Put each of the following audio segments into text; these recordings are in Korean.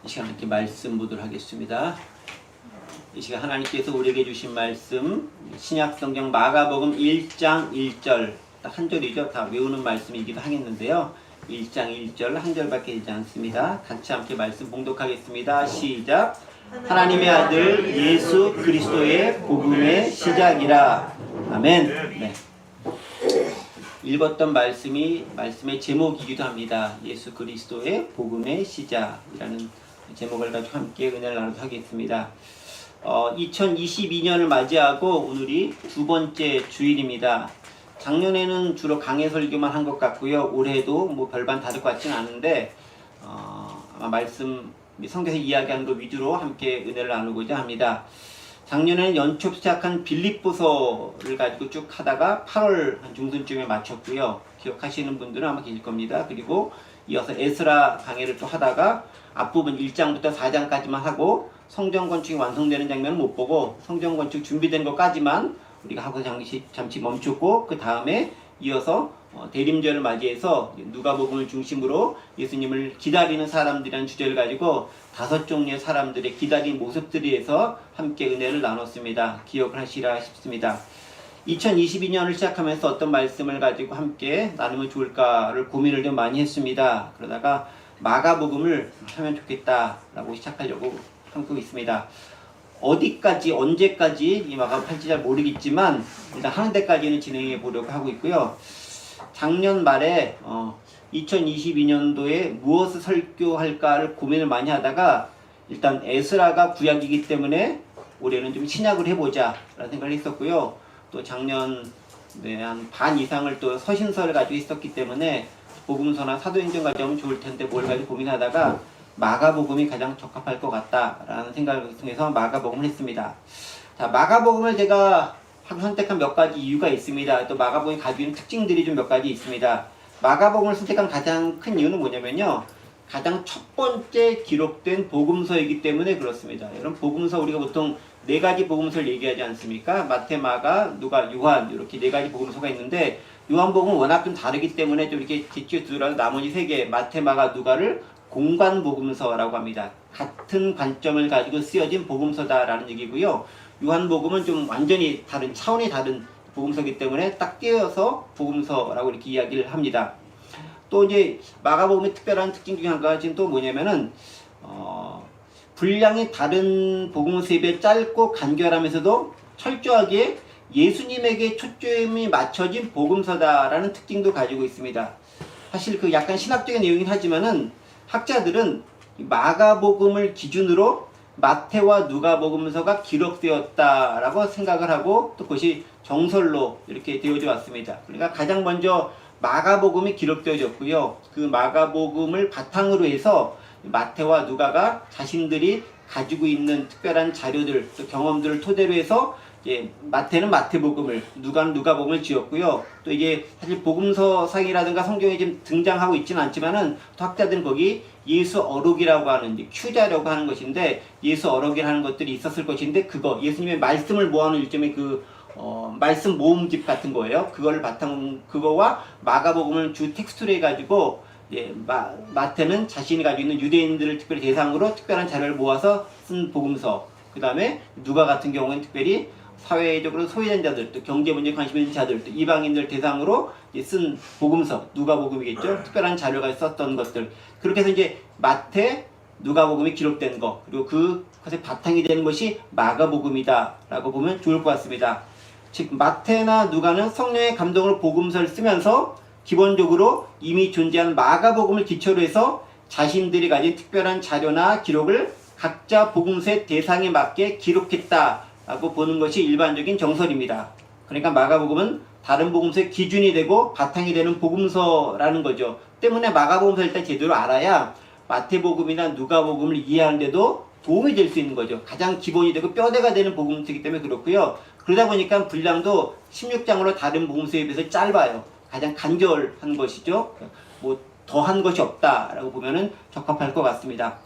시간 함께 말씀 보도록 하겠습니다. 이 시간 하나님께서 우리에게 주신 말씀 신약성경 마가복음 1장 1절 딱 한 절이죠. 다 외우는 말씀이기도 하겠는데요. 1장 1절 한 절밖에 되지 않습니다. 같이 함께 말씀 봉독하겠습니다. 시작. 하나님의 아들 예수 그리스도의 복음의 시작이라. 아멘. 네. 읽었던 말씀의 제목이기도 합니다. 예수 그리스도의 복음의 시작이라는 제목을 가지고 함께 은혜를 나누도록 하겠습니다. 2022년을 맞이하고 오늘이 두 번째 주일입니다. 작년에는 주로 강해 설교만 한 것 같고요. 올해도 뭐 별반 다를 것 같지는 않은데 아마 말씀 성경에서 이야기하는 것 위주로 함께 은혜를 나누고자 합니다. 작년에는 연초 시작한 빌립보서를 가지고 쭉 하다가 8월 한 중순쯤에 마쳤고요. 기억하시는 분들은 아마 계실 겁니다. 그리고 이어서 에스라 강해를 또 하다가 앞부분 1장부터 4장까지만 하고 성전 건축이 완성되는 장면은 못 보고 성전 건축 준비된 것까지만 우리가 하고 잠시 멈췄고 그 다음에 이어서 대림절을 맞이해서 누가복음을 중심으로 예수님을 기다리는 사람들이라는 주제를 가지고 5종류의 사람들의 기다린 모습들에서 함께 은혜를 나눴습니다. 기억을 하시라 싶습니다. 2022년을 시작하면서 어떤 말씀을 가지고 함께 나누면 좋을까를 고민을 좀 많이 했습니다. 그러다가 마가복음을 하면 좋겠다라고 시작하려고 하고 있습니다. 어디까지 언제까지 이 마가복음 할지 잘 모르겠지만 일단 하는 데까지는 진행해 보려고 하고 있고요. 작년 말에 2022년도에 무엇을 설교할까를 고민을 많이 하다가 일단 에스라가 구약이기 때문에 올해는 좀 신약을 해보자 라는 생각을 했었고요. 또 작년 한 반 이상을 또 서신서를 가지고 있었기 때문에 복음서나 사도행전 가져오면 좋을 텐데 뭘 가지고 고민하다가 마가복음이 가장 적합할 것 같다라는 생각을 통해서 마가복음을 했습니다. 자, 마가복음을 제가 선택한 몇 가지 이유가 있습니다. 또 마가복음이 가지고 있는 특징들이 좀 몇 가지 있습니다. 마가복음을 선택한 가장 큰 이유는 뭐냐면요. 가장 첫 번째 기록된 복음서이기 때문에 그렇습니다. 여러분 복음서 우리가 보통 4가지 복음서를 얘기하지 않습니까? 마태, 마가, 누가, 요한 이렇게 4가지 복음서가 있는데 요한복음은 워낙 좀 다르기 때문에 좀 이렇게 뒤치어 두더라도 나머지 3개 마태, 마가, 누가를 공관 복음서라고 합니다. 같은 관점을 가지고 쓰여진 복음서다라는 얘기고요. 요한복음은 좀 완전히 다른 차원이 다른 복음서이기 때문에 딱 띄어서 복음서라고 이렇게 이야기를 합니다. 또 이제 마가복음의 특별한 특징 중에 한 가지는 또 뭐냐면은 분량이 다른 복음서에 비해 짧고 간결하면서도 철저하게 예수님에게 초점이 맞춰진 복음서다라는 특징도 가지고 있습니다. 사실 그 약간 신학적인 내용이긴 하지만은 학자들은 마가복음을 기준으로 마태와 누가복음서가 기록되었다라고 생각을 하고 또 그것이 정설로 이렇게 되어져 왔습니다. 그러니까 가장 먼저 마가복음이 기록되어졌고요. 그 마가복음을 바탕으로 해서 마태와 누가가 자신들이 가지고 있는 특별한 자료들, 또 경험들을 토대로 해서 마태는 마태복음을, 누가는 누가복음을 지었고요. 또 이게 사실 복음서상이라든가 성경에 지금 등장하고 있지는 않지만은 또 학자들은 거기 예수 어록이라고 하는 큐자라고 하는 것인데 예수 어록이라는 것들이 있었을 것인데 그거 예수님의 말씀을 모아놓은 일종의 말씀 모음집 같은 거예요. 그거와 마가복음을 주 텍스트로 해가지고 마태는 자신이 가지고 있는 유대인들을 특별히 대상으로 특별한 자료를 모아서 쓴 복음서. 그 다음에 누가 같은 경우는 특별히 사회적으로 소외된 자들, 또 경제 문제에 관심 있는 자들, 또 이방인들 대상으로 쓴 복음서, 누가복음이겠죠. 특별한 자료가 썼던 것들. 그렇게 해서 이제 마태, 누가복음이 기록된 거, 그리고 그것의 바탕이 되는 것이 마가복음이다라고 보면 좋을 것 같습니다. 즉 마태나 누가는 성령의 감동으로 복음서를 쓰면서 기본적으로 이미 존재한 마가복음을 기초로 해서 자신들이 가진 특별한 자료나 기록을 각자 복음서의 대상에 맞게 기록했다라고 보는 것이 일반적인 정설입니다. 그러니까 마가복음은 다른 복음서의 기준이 되고 바탕이 되는 복음서라는 거죠. 때문에 마가복음서를 일단 제대로 알아야 마태복음이나 누가복음을 이해하는 데도 도움이 될 수 있는 거죠. 가장 기본이 되고 뼈대가 되는 복음서이기 때문에 그렇고요. 그러다 보니까 분량도 16장으로 다른 복음서에 비해서 짧아요. 가장 간결한 것이죠. 뭐 더한 것이 없다라고 보면은 적합할 것 같습니다.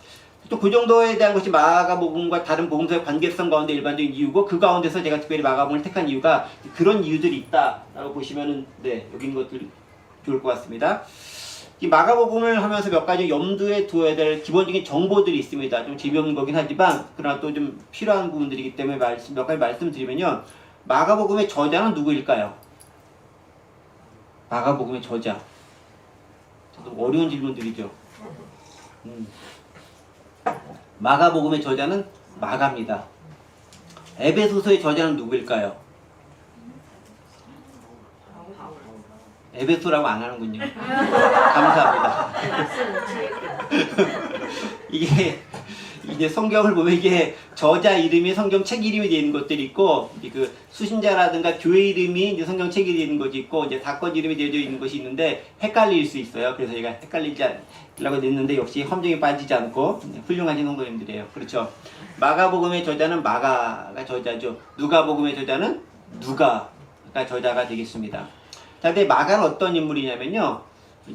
또 그 정도에 대한 것이 마가복음과 다른 복음서의 관계성 가운데 일반적인 이유고 그 가운데서 제가 특별히 마가복음을 택한 이유가 그런 이유들이 있다라고 보시면은 여기 있는 것들이 좋을 것 같습니다. 이 마가복음을 하면서 몇 가지 염두에 두어야 될 기본적인 정보들이 있습니다. 좀 재미없는 거긴 하지만 그러나 또 좀 필요한 부분들이기 때문에 몇 가지 말씀드리면요. 마가복음의 저자는 누구일까요? 마가복음의 저자. 저도 어려운 질문들이죠. 마가복음의 저자는 마가입니다. 에베소서의 저자는 누구일까요? 에베소라고 안 하는군요. 감사합니다. 이게 이제 성경을 보면 이게 저자 이름이 성경 책 이름이 되는 것들이 있고, 그 수신자라든가 교회 이름이 이제 성경 책이 되는 것이 있고, 이제 사건 이름이 되어져 있는 것이 있는데 헷갈릴 수 있어요. 그래서 제가 헷갈리지 않으려고 냈는데 역시 함정에 빠지지 않고 훌륭하신 성도님들이에요. 그렇죠. 마가복음의 저자는 마가가 저자죠. 누가복음의 저자는 누가가 저자가 되겠습니다. 자, 근데 마가는 어떤 인물이냐면요.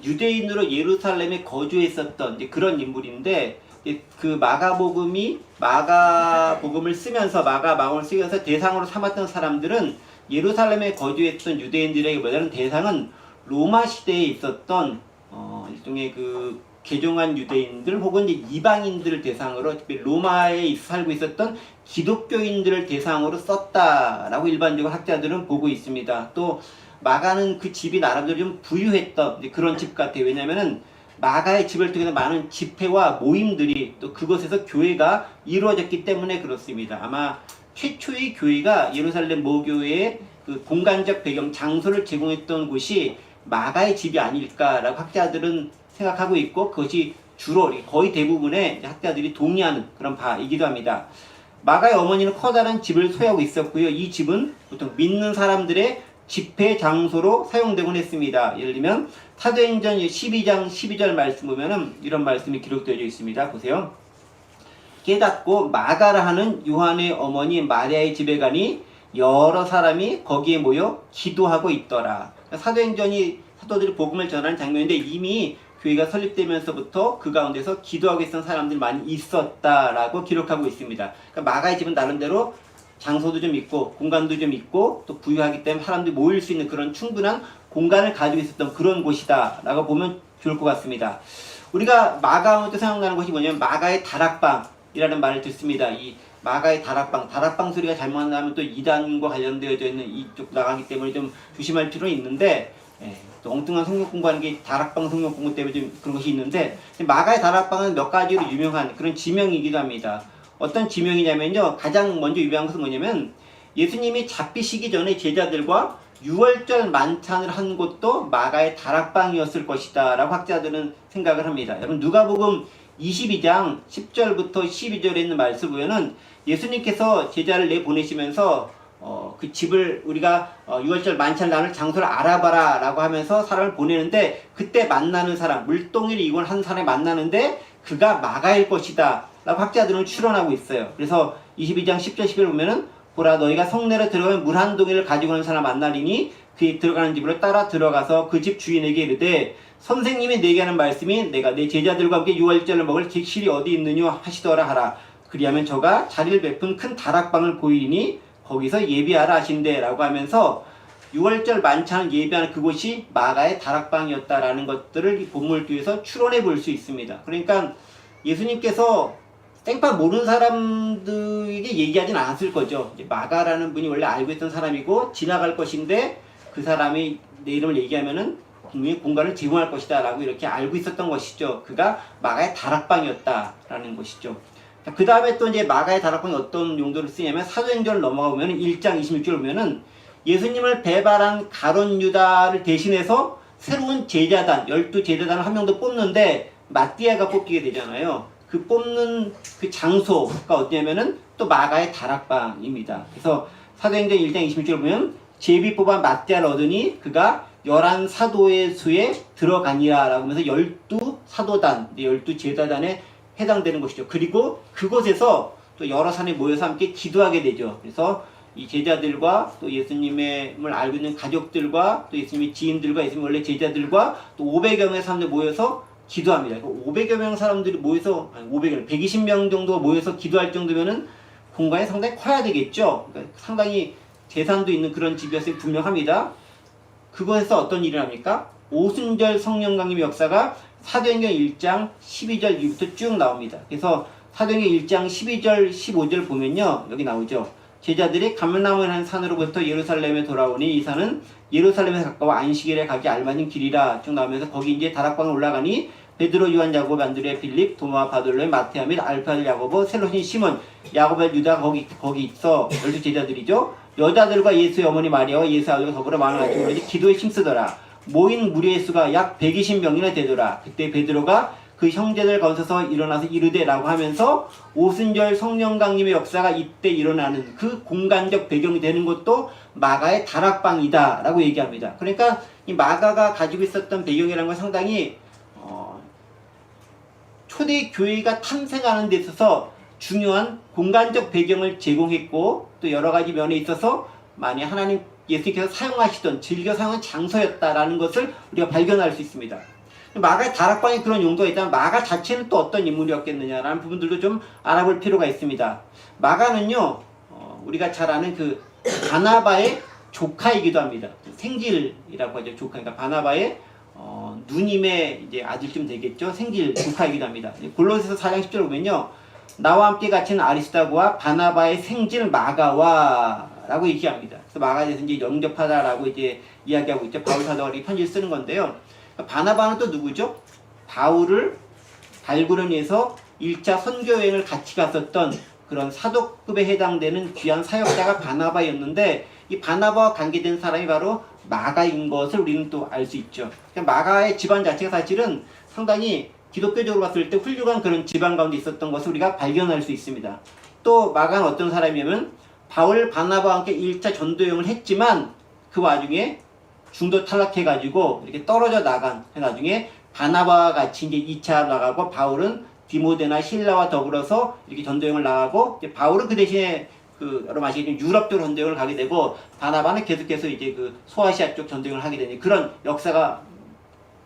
유대인으로 예루살렘에 거주했었던 이제 그런 인물인데, 그 마가복음을 쓰면서 마가복음을 쓰면서 대상으로 삼았던 사람들은 예루살렘에 거주했던 유대인들에게보다는 대상은 로마 시대에 있었던 일종의 그 개종한 유대인들 혹은 이제 이방인들을 대상으로 로마에 살고 있었던 기독교인들을 대상으로 썼다라고 일반적으로 학자들은 보고 있습니다. 또 마가는 그 집이 나름대로 좀 부유했던 그런 집 같아요. 왜냐면은 마가의 집을 통해서 많은 집회와 모임들이 또 그곳에서 교회가 이루어졌기 때문에 그렇습니다. 아마 최초의 교회가 예루살렘 모교회의 그 공간적 배경, 장소를 제공했던 곳이 마가의 집이 아닐까라고 학자들은 생각하고 있고, 그것이 주로 거의 대부분의 학자들이 동의하는 그런 바이기도 합니다. 마가의 어머니는 커다란 집을 소유하고 있었고요. 이 집은 보통 믿는 사람들의 집회 장소로 사용되곤 했습니다. 예를 들면 사도행전 12장 12절 말씀 보면은 이런 말씀이 기록되어 있습니다. 보세요. 깨닫고 마가라 하는 요한의 어머니 마리아의 집에 가니 여러 사람이 거기에 모여 기도하고 있더라. 사도들이 복음을 전하는 장면인데 이미 교회가 설립되면서부터 그 가운데서 기도하고 있었던 사람들이 많이 있었다라고 기록하고 있습니다. 그러니까 마가의 집은 나름대로 장소도 좀 있고 공간도 좀 있고 또 부유하기 때문에 사람들이 모일 수 있는 그런 충분한 공간을 가지고 있었던 그런 곳이다 라고 보면 좋을 것 같습니다. 우리가 마가 하면 또 생각나는 것이 뭐냐면 마가의 다락방이라는 말을 듣습니다. 이 마가의 다락방 소리가 잘못 나면 또 이단과 관련되어져 있는 이쪽 나가기 때문에 좀 조심할 필요는 있는데, 또 엉뚱한 성경 공부하는 게 다락방 성경 공부 때문에 좀 그런 것이 있는데, 마가의 다락방은 몇 가지로 유명한 그런 지명이기도 합니다. 어떤 지명이냐면요. 가장 먼저 유명한 것은 뭐냐면 예수님이 잡히시기 전에 제자들과 유월절 만찬을 한 곳도 마가의 다락방이었을 것이다 라고 학자들은 생각을 합니다. 여러분 누가복음 22장 10절부터 12절에 있는 말씀 보면은 예수님께서 제자를 내보내시면서 그 집을 우리가 유월절 만찬을 나눌 장소를 알아봐라 라고 하면서 사람을 보내는데, 그때 만나는 사람, 물동이를 입은 사람이 만나는데 그가 마가일 것이다 라고 학자들은 추론하고 있어요. 그래서 22장 10절 11절 보면은 보라 너희가 성내로 들어가면 물 한 동이를 가지고 오는 사람 만나리니 그 들어가는 집으로 따라 들어가서 그 집 주인에게 이르되 선생님이 내게 하는 말씀이 내가 내 제자들과 함께 유월절을 먹을 객실이 어디 있느냐 하시더라 하라. 그리하면 저가 자리를 베푼 큰 다락방을 보이니 거기서 예비하라 하신대 라고 하면서 유월절 만찬을 예비하는 그곳이 마가의 다락방이었다라는 것들을 이 본문을 통해서 추론해 볼 수 있습니다. 그러니까 예수님께서 생판 모르는 사람들에게 얘기하진 않았을 거죠. 마가라는 분이 원래 알고 있던 사람이고 지나갈 것인데 그 사람이 내 이름을 얘기하면은 분명히 공간을 제공할 것이다 라고 이렇게 알고 있었던 것이죠. 그가 마가의 다락방이었다라는 것이죠. 그 다음에 또 이제 마가의 다락방이 어떤 용도로 쓰냐면 사도행전을 넘어가 보면 1장 26절 보면은 예수님을 배반한 가룟 유다를 대신해서 새로운 제자단 12제자단을 한 명 더 뽑는데 마띠아가 뽑히게 되잖아요. 그 뽑는 그 장소가 어디냐면은 또 마가의 다락방입니다. 그래서 사도행전 1장 26절 보면 제비 뽑아 마띠아를 얻으니 그가 11사도의 수에 들어가니라 라고 하면서 12사도단, 12제자단에 해당되는 것이죠. 그리고 그곳에서 또 여러 사람이 모여서 함께 기도하게 되죠. 그래서 이 제자들과 또 예수님을 알고 있는 가족들과 또 예수님의 지인들과 예수님 원래 제자들과 또 500여 명의 사람들 모여서 기도합니다. 500여 명 사람들이 모여서 120명 정도가 모여서 기도할 정도면은 공간이 상당히 커야 되겠죠. 그러니까 상당히 재산도 있는 그런 집이었으니 분명합니다. 그곳에서 어떤 일을 합니까? 오순절 성령 강림의 역사가 사도행전 1장 12절 이후부터 쭉 나옵니다. 그래서 사도행전 1장 12절 15절 보면요, 여기 나오죠. 제자들이 감람이라는 산으로부터 예루살렘에 돌아오니 이 산은 예루살렘에 가까워 안식일에 가기 알맞은 길이라 쭉 나오면서 거기 이제 다락방에 올라가니 베드로, 요한, 야고보, 안드레, 빌립, 도마, 바돌로의, 마테아 및 알파엘, 야고보, 셀로신, 시몬, 야고보, 유다 거기 있어. 12제자들이죠. 여자들과 예수의 어머니 마리아와 예수 아들과 더불어 마음을 가지고 그러지 기도에 힘쓰더라. 모인 무리의 수가 약 120명이나 되더라. 그때 베드로가 그 형제들 가운데서 일어나서 이르되 라고 하면서 오순절 성령 강림의 역사가 이때 일어나는 그 공간적 배경이 되는 것도 마가의 다락방이다 라고 얘기합니다. 그러니까 이 마가가 가지고 있었던 배경이라는 건 상당히 초대 교회가 탄생하는 데 있어서 중요한 공간적 배경을 제공했고 또 여러 가지 면에 있어서 많이 하나님 예수님께서 사용하시던 즐겨 사용한 장소였다라는 것을 우리가 발견할 수 있습니다. 마가의 다락방에 그런 용도가 있다면 마가 자체는 또 어떤 인물이었겠느냐라는 부분들도 좀 알아볼 필요가 있습니다. 마가는요, 우리가 잘 아는 그 바나바의 조카이기도 합니다. 생질이라고 하죠. 조카. 그러니까 바나바의 누님의 이제 아들쯤 되겠죠. 생질 조카이기도 합니다. 골로새서 4장 10절 보면요, 나와 함께 갇힌 아리스다고와 바나바의 생질 마가와 라고 얘기합니다. 그래서 마가에 대해서 이제 영접하다라고 이제 이야기하고 있죠. 바울 사도가 이렇게 편지를 쓰는 건데요. 바나바는 또 누구죠? 바울을 발굴하기 위해서 1차 선교 여행을 같이 갔었던 그런 사도급에 해당되는 귀한 사역자가 바나바였는데 이 바나바와 관계된 사람이 바로 마가인 것을 우리는 또 알 수 있죠. 그러니까 마가의 집안 자체가 사실은 상당히 기독교적으로 봤을 때 훌륭한 그런 집안 가운데 있었던 것을 우리가 발견할 수 있습니다. 또 마가는 어떤 사람이냐면 바울, 바나바와 함께 1차 전도여행을 했지만 그 와중에 중도 탈락해가지고 이렇게 떨어져 나간 나중에 바나바와 같이 이제 2차 나가고 바울은 디모데나 실라와 더불어서 이렇게 전도여행을 나가고 이제 바울은 그 대신에 그 여러분 아시겠지만 유럽 쪽 전도여행을 가게 되고 바나바는 계속해서 이제 그 소아시아 쪽 전도여행을 하게 되는 그런 역사가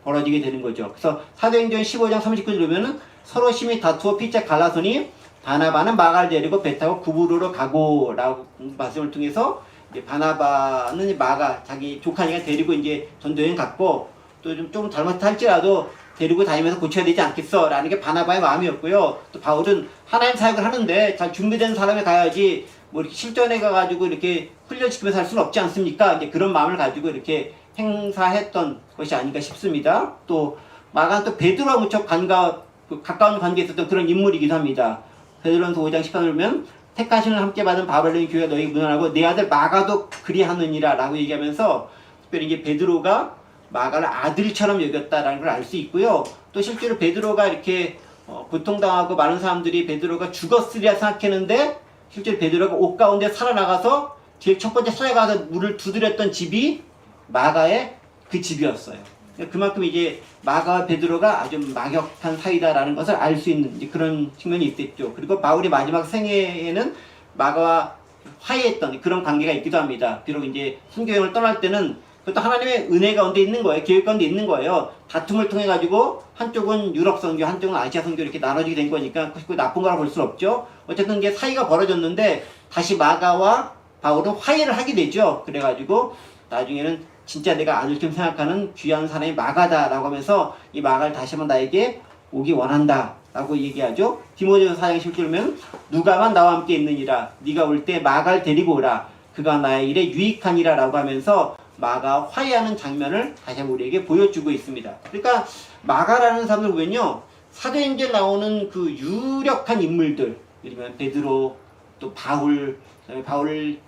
벌어지게 되는 거죠. 그래서 사도행전 15장 39절 보면은 서로 심히 다투어 피차 갈라서니 바나바는 마가를 데리고 배 타고 구브로로 가고 라고 말씀을 통해서 이제 바나바는 마가 자기 조카니까 데리고 이제 전도여행 갔고 또 좀 잘못할지라도 데리고 다니면서 고쳐야 되지 않겠어 라는 게 바나바의 마음이었고요. 또 바울은 하나님 사역을 하는데 잘 준비된 사람이 가야지 뭐 이렇게 실전에 가가지고 이렇게 훈련시키면서 할 수는 없지 않습니까? 이제 그런 마음을 가지고 이렇게 행사했던 것이 아닌가 싶습니다. 또 마가는 또 베드로와 무척 가까운 관계에 있었던 그런 인물이기도 합니다. 베드로전서 5장 18절 보면 택하심을 함께 받은 바벨론 교회가 너희 무난하고 내 아들 마가도 그리하느니라 라고 얘기하면서 특별히 이제 베드로가 마가를 아들처럼 여겼다라는 걸 알 수 있고요. 또 실제로 베드로가 이렇게 고통당하고 많은 사람들이 베드로가 죽었으리라 생각했는데 실제로 베드로가 옷 가운데 살아나가서 제일 첫 번째 찾아가서 문을 두드렸던 집이 마가의 그 집이었어요. 그만큼 이제 마가와 베드로가 아주 막역한 사이다라는 것을 알 수 있는 이제 그런 측면이 있겠죠. 그리고 바울이 마지막 생애에는 마가와 화해했던 그런 관계가 있기도 합니다. 비록 이제 순교여행을 떠날 때는 그것도 하나님의 은혜 가운데 있는 거예요. 계획 가운데 있는 거예요. 다툼을 통해 가지고 한쪽은 유럽 선교, 한쪽은 아시아 선교 이렇게 나눠지게 된 거니까 그 나쁜 거라 볼 수는 없죠. 어쨌든 이게 사이가 벌어졌는데 다시 마가와 바울은 화해를 하게 되죠. 그래가지고 나중에는 진짜 내가 아들처럼 생각하는 귀한 사람이 마가다라고 하면서 이 마가를 다시 한번 나에게 오기 원한다 라고 얘기하죠. 디모데전서 4장 10절이면 누가만 나와 함께 있느니라 네가 올 때 마가를 데리고 오라 그가 나의 일에 유익하니라 라고 하면서 마가 화해하는 장면을 다시 한번 우리에게 보여주고 있습니다. 그러니까 마가라는 사람을 보면요 사도행전에 나오는 그 유력한 인물들 예를 들면 베드로 또 바울 그다음에 바울을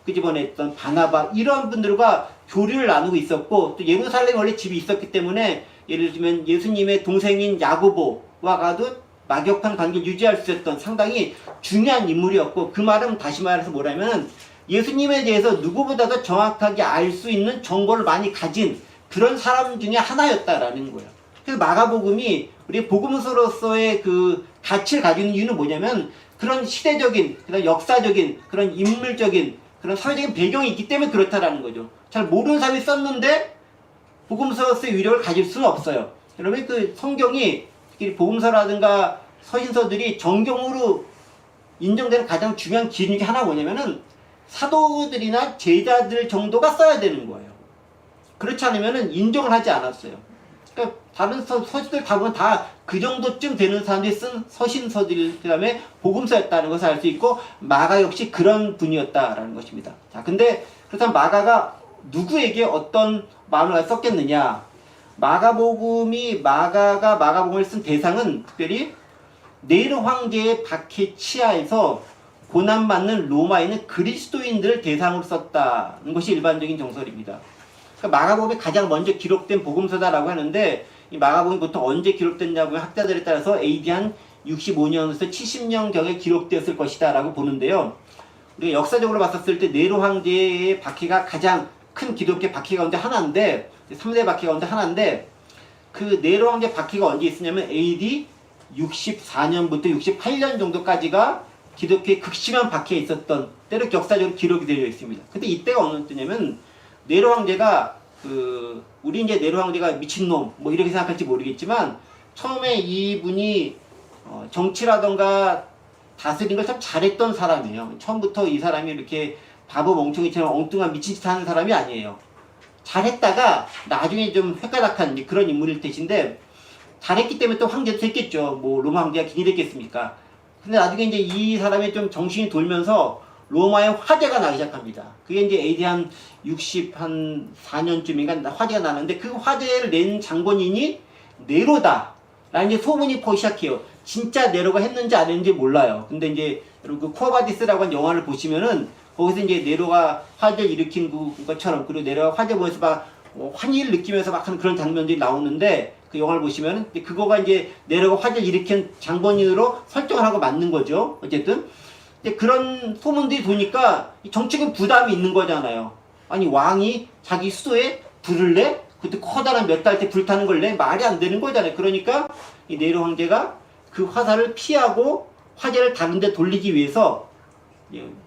끄집어냈던 바나바 이런 분들과 교류를 나누고 있었고 또 예루살렘에 원래 집이 있었기 때문에 예를 들면 예수님의 동생인 야고보와가도 막역한 관계를 유지할 수 있었던 상당히 중요한 인물이었고 그 말은 다시 말해서 뭐라면 예수님에 대해서 누구보다도 정확하게 알 수 있는 정보를 많이 가진 그런 사람 중에 하나였다라는 거예요. 그래서 마가복음이 우리 복음서로서의 그 가치를 가지고 있는 이유는 뭐냐면 그런 시대적인, 그런 역사적인, 그런 인물적인, 그런 사회적인 배경이 있기 때문에 그렇다라는 거죠. 잘 모르는 사람이 썼는데 복음서로서의 위력을 가질 수는 없어요. 여러분 그 성경이 특히 복음서라든가 서신서들이 정경으로 인정되는 가장 중요한 기준 중에 하나가 뭐냐면은 사도들이나 제자들 정도가 써야 되는 거예요. 그렇지 않으면은 인정을 하지 않았어요. 그러니까 다른 서신들 다 보면 다 그 정도쯤 되는 사람들이 쓴 서신서들, 그 다음에 복음서였다는 것을 알 수 있고, 마가 역시 그런 분이었다라는 것입니다. 자, 근데 그렇다면 마가가 누구에게 어떤 마음을 썼겠느냐? 마가가 마가복음을 쓴 대상은 특별히 네로 황제의 박해 치하에서 고난받는 로마에 있는 그리스도인들을 대상으로 썼다는 것이 일반적인 정설입니다. 그러니까 마가복음이 가장 먼저 기록된 복음서다라고 하는데, 이 마가복음이 보통 언제 기록됐냐고 하면 학자들에 따라서 AD 한 65년에서 70년경에 기록되었을 것이다 라고 보는데요. 우리가 역사적으로 봤었을 때 네로 황제의 박해가 가장 큰 기독교 박해 가운데 하나인데, 3대 박해 가운데 하나인데, 그 네로 황제 박해가 언제 있었냐면 AD 64년부터 68년 정도까지가 기독교의 극심한 박해에 있었던 때로 역사적으로 기록이 되어 있습니다. 근데 이때가 어느 때냐면, 네로 황제가 우리 이제 네로 황제가 미친놈 뭐 이렇게 생각할지 모르겠지만, 처음에 이분이 정치라던가 다스린 걸 참 잘했던 사람이에요. 처음부터 이 사람이 이렇게 바보 멍청이처럼 엉뚱한 미친 짓 하는 사람이 아니에요. 잘했다가 나중에 좀 획가닥한 그런 인물일 뜻인데, 잘했기 때문에 또 황제도 됐겠죠. 뭐 로마 황제가 괜히 됐겠습니까? 근데 나중에 이제 이 사람이 좀 정신이 돌면서 로마에 화재가 나기 시작합니다. 그게 이제 AD 한 64년쯤인가 화재가 나는데, 그 화재를 낸 장본인이 네로다 라는 이제 소문이 퍼지기 시작해요. 진짜 네로가 했는지 안 했는지 몰라요. 근데 이제 여러분 그 쿠어바디스라고 하는 영화를 보시면은 거기서 이제 네로가 화재를 일으킨 것처럼, 그리고 네로가 화재 보면서 막 환희를 느끼면서 막 하는 그런 장면들이 나오는데, 그 영화를 보시면은 그거가 이제 네로가 화재를 일으킨 장본인으로 설정을 하고 맞는 거죠. 어쨌든 그런 소문들이 도니까 정치적인 부담이 있는 거잖아요. 아니, 왕이 자기 수도에 불을 내? 그것도 커다란 몇 달째 불타는 걸 내? 말이 안 되는 거잖아요. 그러니까 이 네로 황제가 그 화살을 피하고 화제를 다른 데 돌리기 위해서,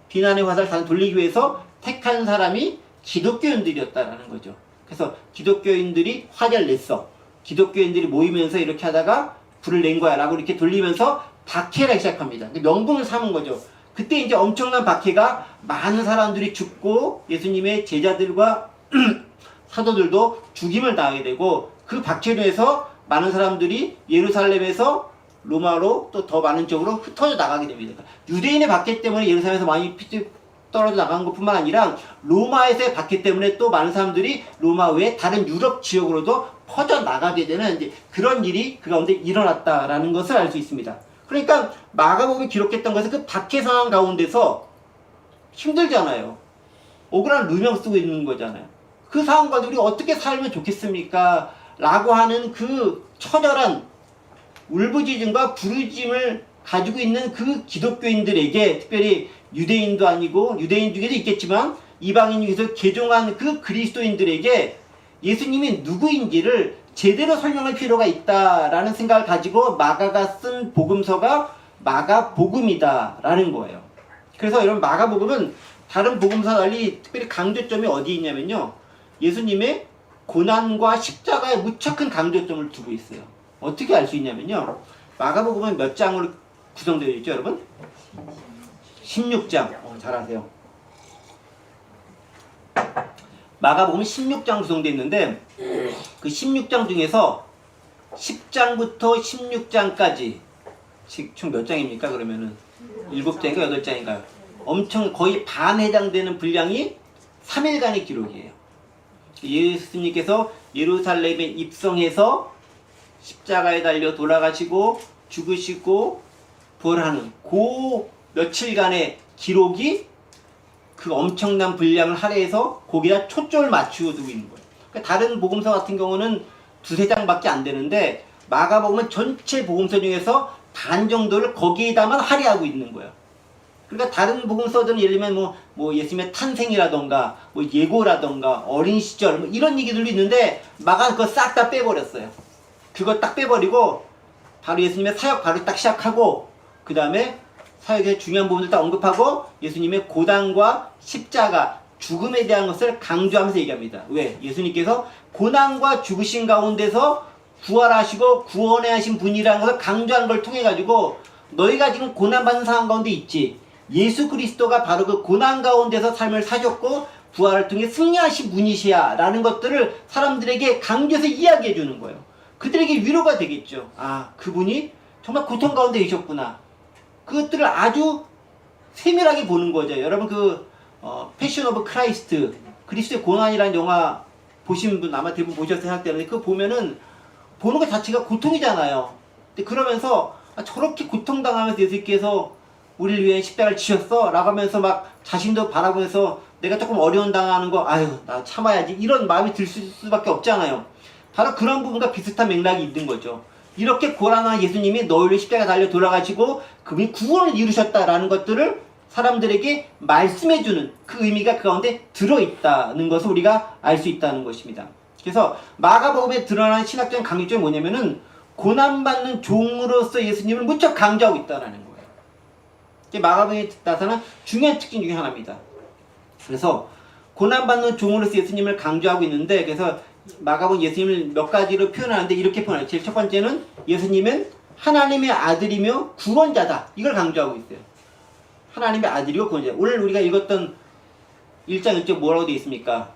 비난의 화살을 다른 데 돌리기 위해서 택한 사람이 기독교인들이었다라는 거죠. 그래서 기독교인들이 화제를 냈어. 기독교인들이 모이면서 이렇게 하다가 불을 낸 거야 라고 이렇게 돌리면서 박해를 하기 시작합니다. 명분을 삼은 거죠. 그때 이제 엄청난 박해가, 많은 사람들이 죽고 예수님의 제자들과 사도들도 죽임을 당하게 되고, 그 박해로 해서 많은 사람들이 예루살렘에서 로마로 또 더 많은 쪽으로 흩어져 나가게 됩니다. 그러니까 유대인의 박해 때문에 예루살렘에서 많이 피 떨어져 나간 것뿐만 아니라 로마에서의 박해 때문에 또 많은 사람들이 로마 외에 다른 유럽 지역으로도 퍼져 나가게 되는 이제 그런 일이 그 가운데 일어났다라는 것을 알 수 있습니다. 그러니까 마가복음이 기록했던 것은 그 박해 상황 가운데서 힘들잖아요. 억울한 누명 쓰고 있는 거잖아요. 그 상황 가운데 우리가 어떻게 살면 좋겠습니까? 라고 하는 그 처절한 울부짖음과 부르짖음을 가지고 있는 그 기독교인들에게, 특별히 유대인도 아니고 유대인 중에도 있겠지만 이방인 중에서 개종한 그 그리스도인들에게 예수님이 누구인지를 제대로 설명할 필요가 있다라는 생각을 가지고 마가가 쓴 복음서가 마가복음이다라는 거예요. 그래서 여러분, 마가복음은 다른 복음서와 달리 특별히 강조점이 어디 있냐면요, 예수님의 고난과 십자가에 무척 큰 강조점을 두고 있어요. 어떻게 알 수 있냐면요, 마가복음은 몇 장으로 구성되어 있죠, 여러분? 16장. 잘하세요. 마가복음은 16장 구성되어 있는데, 그 16장 중에서 10장부터 16장까지 총 몇 장입니까? 그러면은 7장인가 8장인가요? 엄청 거의 반에 해당되는 분량이 3일간의 기록이에요. 예수님께서 예루살렘에 입성해서 십자가에 달려 돌아가시고 죽으시고 부활하는 그 며칠간의 기록이 그 엄청난 분량을 할애해서 거기다 초점을 맞추어 두고 있는 거예요. 그러니까 다른 복음서 같은 경우는 2-3장밖에 안 되는데, 마가복음은 전체 복음서 중에서 반 정도를 거기에다만 할애하고 있는 거예요. 그러니까 다른 복음서들은 예를 들면 뭐 예수님의 탄생이라던가 뭐 예고라던가 어린 시절 뭐 이런 얘기들도 있는데, 마가는 그거 싹 다 빼버렸어요. 그거 딱 빼버리고 바로 예수님의 사역 바로 딱 시작하고, 그 다음에 사역의 중요한 부분을 딱 언급하고 예수님의 고난과 십자가, 죽음에 대한 것을 강조하면서 얘기합니다. 왜? 예수님께서 고난과 죽으신 가운데서 부활하시고 구원해 하신 분이라는 것을 강조하는 걸 통해 가지고, 너희가 지금 고난받는 상황 가운데 있지, 예수 그리스도가 바로 그 고난 가운데서 삶을 사셨고 부활을 통해 승리하신 분이시야 라는 것들을 사람들에게 강조해서 이야기해 주는 거예요. 그들에게 위로가 되겠죠. 아, 그분이 정말 고통 가운데 계셨구나. 그것들을 아주 세밀하게 보는 거죠. 여러분 패션 오브 크라이스트, 그리스도의 고난이라는 영화 보신 분 아마 대부분 보셨을 생각되는데, 그거 보면은 보는 것 자체가 고통이잖아요. 근데 그러면서 저렇게 고통당하면서 예수님께서 우리를 위해 십자가를 지셨어? 라고 하면서 막 자신도 바라보면서 내가 조금 어려운 당하는 거, 아유, 나 참아야지. 이런 마음이 들 수밖에 없잖아요. 바로 그런 부분과 비슷한 맥락이 있는 거죠. 이렇게 고난한 예수님이 너희를 십자가에 달려 돌아가시고 그분이 구원을 이루셨다라는 것들을 사람들에게 말씀해주는 그 의미가 그 가운데 들어있다는 것을 우리가 알 수 있다는 것입니다. 그래서 마가복음에 드러나는 신학적인 강조점이 뭐냐면은 고난받는 종으로서 예수님을 무척 강조하고 있다는 거예요. 이게 마가복음에 나타난 중요한 특징 중에 하나입니다. 그래서 고난받는 종으로서 예수님을 강조하고 있는데, 그래서 마가복음 예수님을 몇 가지로 표현하는데 이렇게 표현해요. 제일 첫 번째는 예수님은 하나님의 아들이며 구원자다. 이걸 강조하고 있어요. 하나님의 아들이고 구원자. 오늘 우리가 읽었던 1장 1절 뭐라고 되어 있습니까?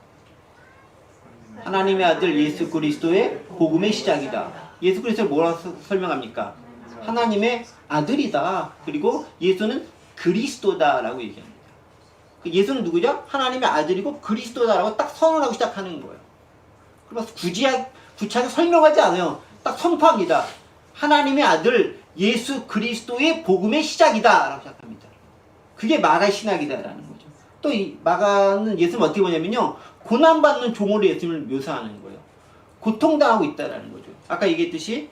하나님의 아들 예수 그리스도의 복음의 시작이다. 예수 그리스도를 뭐라고 설명합니까? 하나님의 아들이다. 그리고 예수는 그리스도다라고 얘기합니다. 예수는 누구죠? 하나님의 아들이고 그리스도다라고 딱 선언하고 시작하는 거예요. 그래서 구체하게 설명하지 않아요. 딱 선포합니다. 하나님의 아들 예수 그리스도의 복음의 시작이다 라고 시작합니다. 그게 마가의 신학이다라는 거죠. 또 이 마가는 예수님을 어떻게 보냐면요, 고난받는 종으로 예수님을 묘사하는 거예요. 고통당하고 있다라는 거죠. 아까 얘기했듯이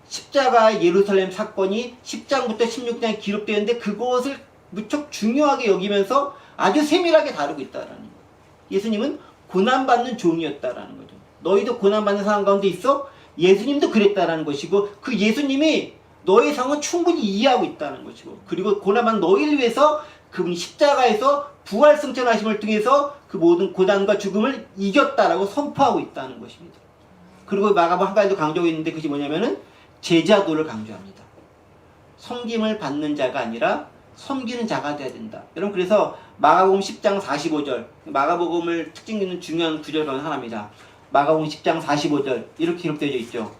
십자가 예루살렘 사건이 10장부터 16장에 기록되어 있는데 그것을 무척 중요하게 여기면서 아주 세밀하게 다루고 있다라는 거예요. 예수님은 고난받는 종이었다라는 거죠. 너희도 고난받는 상황 가운데 있어? 예수님도 그랬다라는 것이고, 그 예수님이 너의 상황을 충분히 이해하고 있다는 것이고, 그리고 고난받는 너희를 위해서 그분이 십자가에서 부활 승천하심을 통해서 그 모든 고난과 죽음을 이겼다라고 선포하고 있다는 것입니다. 그리고 마가복음 한 가지 더 강조하고 있는데 그것이 뭐냐면은 제자도를 강조합니다. 섬김을 받는 자가 아니라 섬기는 자가 되어야 된다. 여러분, 그래서 마가복음 10장 45절, 마가복음을 특징 있는 중요한 구절 중 하나입니다. 마가복음 10장 45절 이렇게 기록되어 있죠.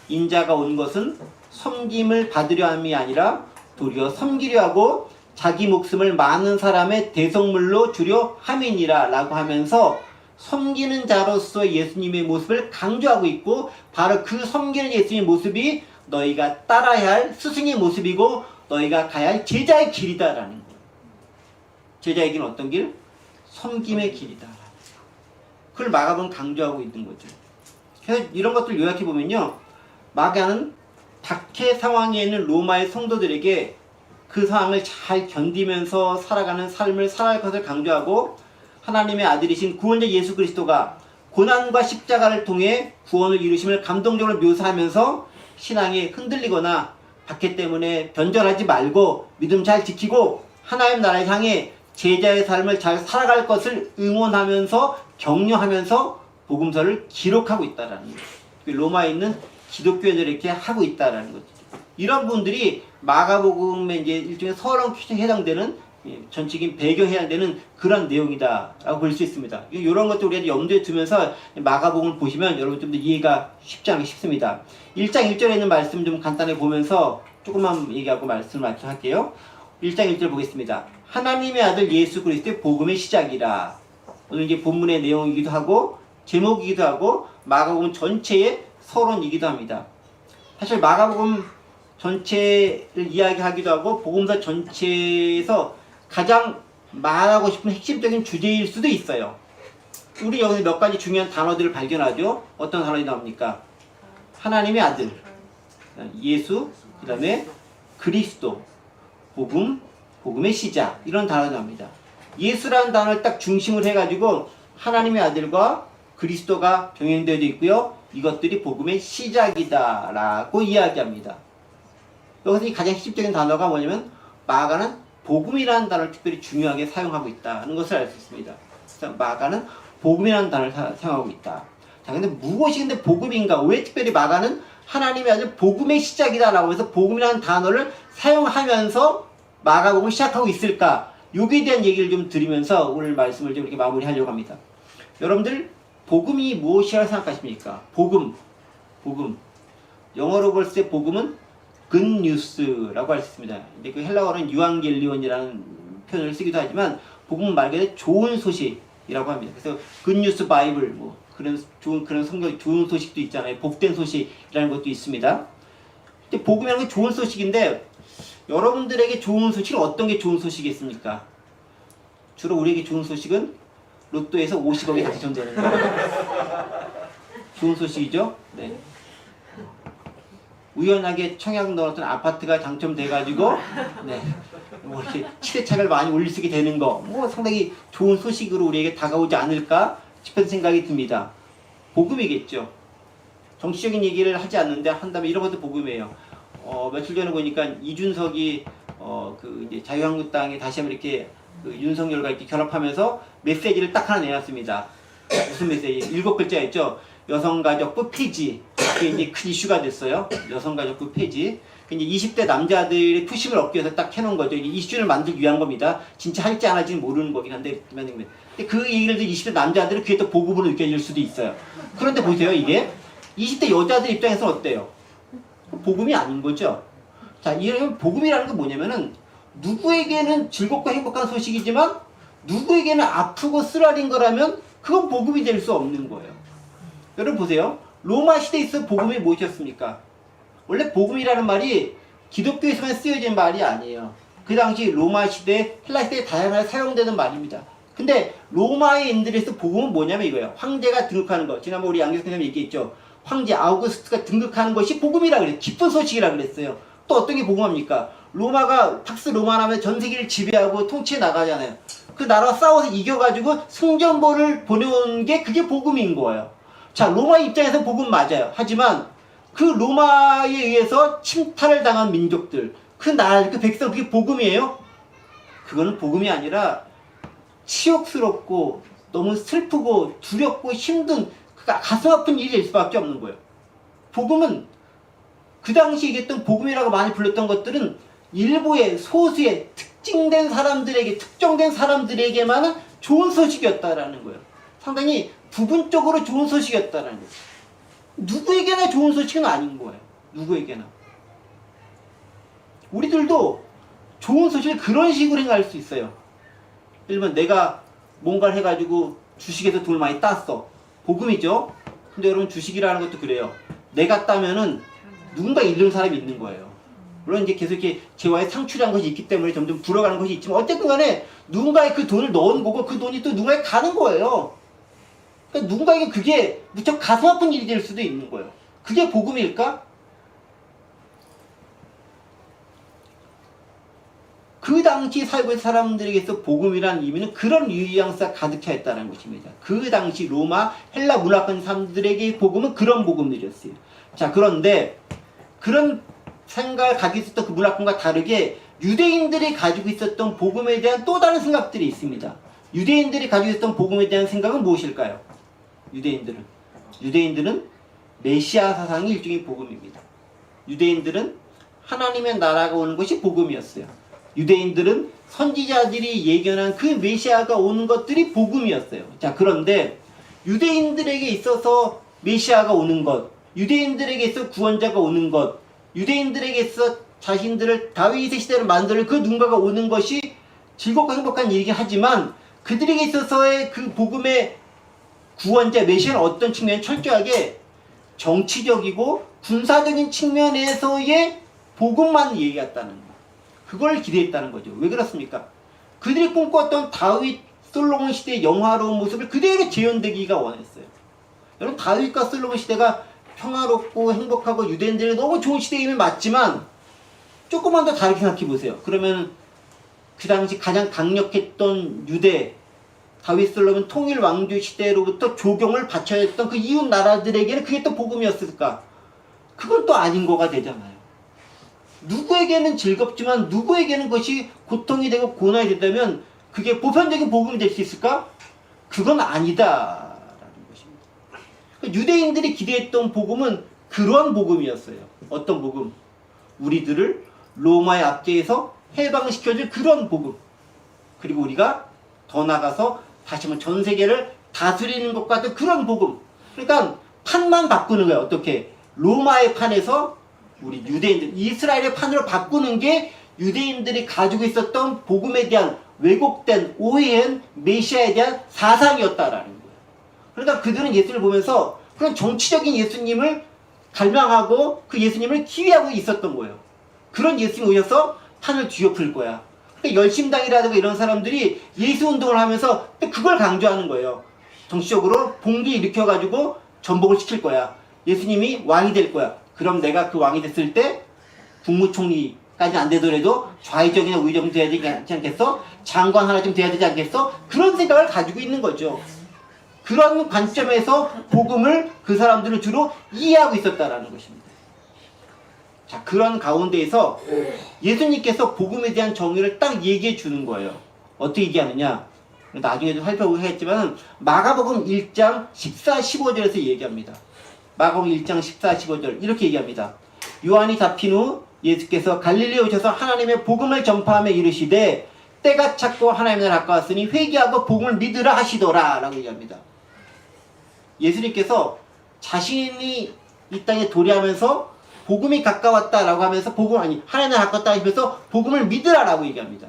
인자가 온 것은 섬김을 받으려 함이 아니라 도리어 섬기려 하고 자기 목숨을 많은 사람의 대속물로 주려 함이니라 라고 하면서 섬기는 자로서의 예수님의 모습을 강조하고 있고, 바로 그 섬기는 예수님의 모습이 너희가 따라야 할 스승의 모습이고 너희가 가야 할 제자의 길이다라는 거예요. 제자의 길은 어떤 길? 섬김의 길이다. 그걸 마가복음은 강조하고 있는 거죠. 그래서 이런 것들 요약해 보면요, 마가는 박해 상황에 있는 로마의 성도들에게 그 상황을 잘 견디면서 살아가는 삶을 살아갈 것을 강조하고, 하나님의 아들이신 구원자 예수 그리스도가 고난과 십자가를 통해 구원을 이루심을 감동적으로 묘사하면서 신앙이 흔들리거나 박해 때문에 변절하지 말고 믿음 잘 지키고 하나님 나라를 향해 제자의 삶을 잘 살아갈 것을 응원하면서 격려하면서 복음서를 기록하고 있다라는 거예요. 로마에 있는 기독교인들에게 하고 있다라는 거죠. 이런 분들이 마가복음의 이제 일종의 서론 퀴즈에 해당되는, 전체적인 배경에 해당되는 그런 내용이다라고 볼 수 있습니다. 이런 것들 우리가 염두에 두면서 마가복음을 보시면 여러분 좀 더 이해가 쉽지 않게 쉽습니다. 1장 1절에 있는 말씀 좀 간단히 보면서 조금만 얘기하고 말씀을 마치할게요. 1장 1절 보겠습니다. 하나님의 아들 예수 그리스도의 복음의 시작이라. 오늘 이제 본문의 내용이기도 하고 제목이기도 하고 마가복음 전체의 서론이기도 합니다. 사실 마가복음 전체를 이야기하기도 하고 복음서 전체에서 가장 말하고 싶은 핵심적인 주제일 수도 있어요. 우리 여기서 몇 가지 중요한 단어들을 발견하죠. 어떤 단어들이 나옵니까? 하나님의 아들, 예수, 그 다음에 그리스도, 복음, 복음의 시작, 이런 단어가 나옵니다. 예수라는 단어를 딱 중심으로 해가지고 하나님의 아들과 그리스도가 병행되어 있고요. 이것들이 복음의 시작이다 라고 이야기합니다. 여기서 이 가장 핵심적인 단어가 뭐냐면 마가는 복음이라는 단어를 특별히 중요하게 사용하고 있다는 것을 알 수 있습니다. 그래서 마가는 복음이라는 단어를 사용하고 있다. 자, 근데 무엇이 근데 복음인가? 왜 특별히 마가는 하나님의 아들 복음의 시작이다 라고 해서 복음이라는 단어를 사용하면서 마가복음을 시작하고 있을까? 여기에 대한 얘기를 좀 드리면서 오늘 말씀을 좀 이렇게 마무리하려고 합니다. 여러분들 복음이 무엇이라고 생각하십니까? 복음. 영어로 볼 때 복음은 good news라고 할 수 있습니다. 근데 그 헬라어는 유앙겔리온이라는 표현을 쓰기도 하지만 복음 말 그대로 좋은 소식이라고 합니다. 그래서 good news 바이블 뭐 그런 성경 좋은 소식도 있잖아요. 복된 소식이라는 것도 있습니다. 근데 복음이라는 게 좋은 소식인데 여러분들에게 좋은 소식은 어떤 게 좋은 소식이겠습니까? 주로 우리에게 좋은 소식은 로또에서 50억이 당첨되는 거. 좋은 소식이죠? 네. 우연하게 청약 넣었던 아파트가 당첨돼가지고, 네. 뭐 이렇게 시대착을 많이 올릴 수 있게 되는 거. 뭐 상당히 좋은 소식으로 우리에게 다가오지 않을까 싶은 생각이 듭니다. 복음이겠죠. 정치적인 얘기를 하지 않는데 한다면 이런 것도 복음이에요. 며칠 전에 보니까 이준석이 이제 자유한국당에 다시 한번 이렇게 윤석열과 이렇게 결합하면서 메시지를 딱 하나 내놨습니다. 무슨 메시지? 7글자였죠. 여성가족부 폐지. 그게 이제 큰 이슈가 됐어요. 여성가족부 폐지. 이제 20대 남자들의 푸심을 얻기 위해서 딱 해놓은 거죠. 이슈를 만들기 위한 겁니다. 진짜 할지 안 할지는 모르는 거긴 한데, 근데 그 얘기를 듣는 20대 남자들은 그게 또 복음으로 느껴질 수도 있어요. 그런데 보세요, 이게 20대 여자들 입장에서는 어때요? 복음이 아닌 거죠. 자, 이런 복음이라는 건 뭐냐면은 누구에게는 즐겁고 행복한 소식이지만 누구에게는 아프고 쓰라린 거라면 그건 복음이 될 수 없는 거예요. 여러분 보세요. 로마 시대에 있어 복음이 무엇이었습니까? 원래 복음이라는 말이 기독교에서만 쓰여진 말이 아니에요. 그 당시 로마 시대, 헬라 시대에 다양하게 사용되는 말입니다. 근데 로마인들에서 복음은 뭐냐면 이거예요. 황제가 등극하는 거. 지난번 우리 양교 선생님이 얘기했죠. 황제 아우구스트가 등극하는 것이 복음이라 그래요. 기쁜 소식이라 그랬어요. 또 어떤 게 복음합니까? 로마가 팍스 로마라면 전 세계를 지배하고 통치해 나가잖아요. 그 나라와 싸워서 이겨가지고 승전보를 보내온 게 그게 복음인 거예요. 자, 로마 입장에서 복음 맞아요. 하지만 그 로마에 의해서 침탈을 당한 민족들, 그 나라, 그 백성, 그게 복음이에요? 그거는 복음이 아니라 치욕스럽고 너무 슬프고 두렵고 힘든 가슴 아픈 일이 될 수밖에 없는 거예요. 복음은 그 당시 얘기했던 복음이라고 많이 불렀던 것들은 일부의 소수의 특징된 사람들에게, 특정된 사람들에게만은 좋은 소식이었다라는 거예요. 상당히 부분적으로 좋은 소식이었다라는 거예요. 누구에게나 좋은 소식은 아닌 거예요. 누구에게나. 우리들도 좋은 소식을 그런 식으로 행할 수 있어요. 예를 들면 내가 뭔가를 해가지고 주식에서 돈을 많이 땄어. 복음이죠? 근데 여러분 주식이라는 것도 그래요. 내가 따면은 누군가 잃는 사람이 있는 거예요. 물론 이제 계속 이렇게 재화에 상출한 것이 있기 때문에 점점 불어가는 것이 있지만 어쨌든 간에 누군가의 그 돈을 넣은 거고 그 돈이 또 누군가에 가는 거예요. 그러니까 누군가에게 그게 무척 가슴 아픈 일이 될 수도 있는 거예요. 그게 복음일까? 그 당시 살고 있는 사람들에게서 복음이라는 의미는 그런 뉘앙스가 가득해 있다는 것입니다. 그 당시 로마, 헬라 문화권 사람들에게 복음은 그런 복음들이었어요. 자, 그런데 그런 생각을 가지고 있었던 그 문화권과 다르게 유대인들이 가지고 있었던 복음에 대한 또 다른 생각들이 있습니다. 유대인들이 가지고 있었던 복음에 대한 생각은 무엇일까요? 유대인들은 메시아 사상이 일종의 복음입니다. 유대인들은 하나님의 나라가 오는 것이 복음이었어요. 유대인들은 선지자들이 예견한 그 메시아가 오는 것들이 복음이었어요. 자, 그런데 유대인들에게 있어서 메시아가 오는 것, 유대인들에게 있어 구원자가 오는 것, 유대인들에게 있어 자신들을 다윗의 시대를 만들 그 누군가가 오는 것이 즐겁고 행복한 일이긴 하지만 그들에게 있어서의 그 복음의 구원자 메시아는 어떤 측면? 철저하게 정치적이고 군사적인 측면에서의 복음만 얘기했다는 거. 그걸 기대했다는 거죠. 왜 그렇습니까? 그들이 꿈꿨던 다윗, 솔로몬 시대의 영화로운 모습을 그대로 재현되기가 원했어요. 여러분 다윗과 솔로몬 시대가 평화롭고 행복하고 유대인들이 너무 좋은 시대임은 맞지만 조금만 더 다르게 생각해 보세요. 그러면 그 당시 가장 강력했던 유대, 다윗 솔로몬 통일 왕조 시대로부터 조경을 바쳐야 했던 그 이웃 나라들에게는 그게 또 복음이었을까? 그건 또 아닌 거가 되잖아요. 누구에게는 즐겁지만 누구에게는 그것이 고통이 되고 고난이 된다면 그게 보편적인 복음이 될 수 있을까? 그건 아니다라는 것입니다. 유대인들이 기대했던 복음은 그런 복음이었어요. 어떤 복음? 우리들을 로마의 압제에서 해방시켜줄 그런 복음. 그리고 우리가 더 나가서 다시 한번 전 세계를 다스리는 것 같은 그런 복음. 그러니까 판만 바꾸는 거예요. 어떻게? 로마의 판에서 우리 유대인들, 이스라엘의 판으로 바꾸는 게 유대인들이 가지고 있었던 복음에 대한 왜곡된 오해한 메시아에 대한 사상이었다라는 거예요. 그러니까 그들은 예수를 보면서 그런 정치적인 예수님을 갈망하고 그 예수님을 기회하고 있었던 거예요. 그런 예수님이 오셔서 판을 뒤엎을 거야. 그러니까 열심당이라든가 이런 사람들이 예수 운동을 하면서 그걸 강조하는 거예요. 정치적으로 봉기 일으켜가지고 전복을 시킬 거야. 예수님이 왕이 될 거야. 그럼 내가 그 왕이 됐을 때 국무총리까지 안 되더라도 좌의정이나 우의정 돼야 되지 않겠어? 장관 하나 좀 돼야 되지 않겠어? 그런 생각을 가지고 있는 거죠. 그런 관점에서 복음을 그 사람들은 주로 이해하고 있었다라는 것입니다. 자, 그런 가운데에서 예수님께서 복음에 대한 정의를 딱 얘기해 주는 거예요. 어떻게 얘기하느냐? 나중에도 살펴보겠지만 마가복음 1장 14, 15절에서 얘기합니다. 마가복음 1장 14, 15절 이렇게 얘기합니다. 요한이 잡힌 후 예수께서 갈릴리에 오셔서 하나님의 복음을 전파하며 이르시되 때가 찼고 하나님의 나라가 가까웠으니 회개하고 복음을 믿으라 하시더라 라고 얘기합니다. 예수님께서 자신이 이 땅에 도래하면서 복음이 가까웠다라고 하면서 하나님의 나라가 가까웠다 하시면서 복음을 믿으라라고 얘기합니다.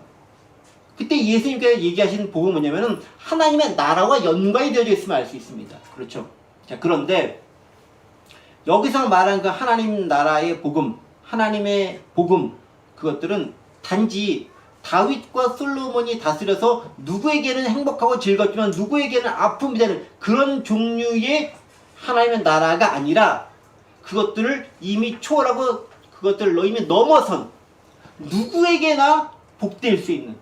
그때 예수님께서 얘기하시는 복음은 뭐냐면은 하나님의 나라와 연관이 되어져 있음을 알 수 있습니다. 그렇죠? 자, 그런데 여기서 말한 그 하나님 나라의 복음, 하나님의 복음, 그것들은 단지 다윗과 솔로몬이 다스려서 누구에게는 행복하고 즐겁지만 누구에게는 아픔이 되는 그런 종류의 하나님의 나라가 아니라 그것들을 이미 초월하고 그것들을 이미 넘어선 누구에게나 복될 수 있는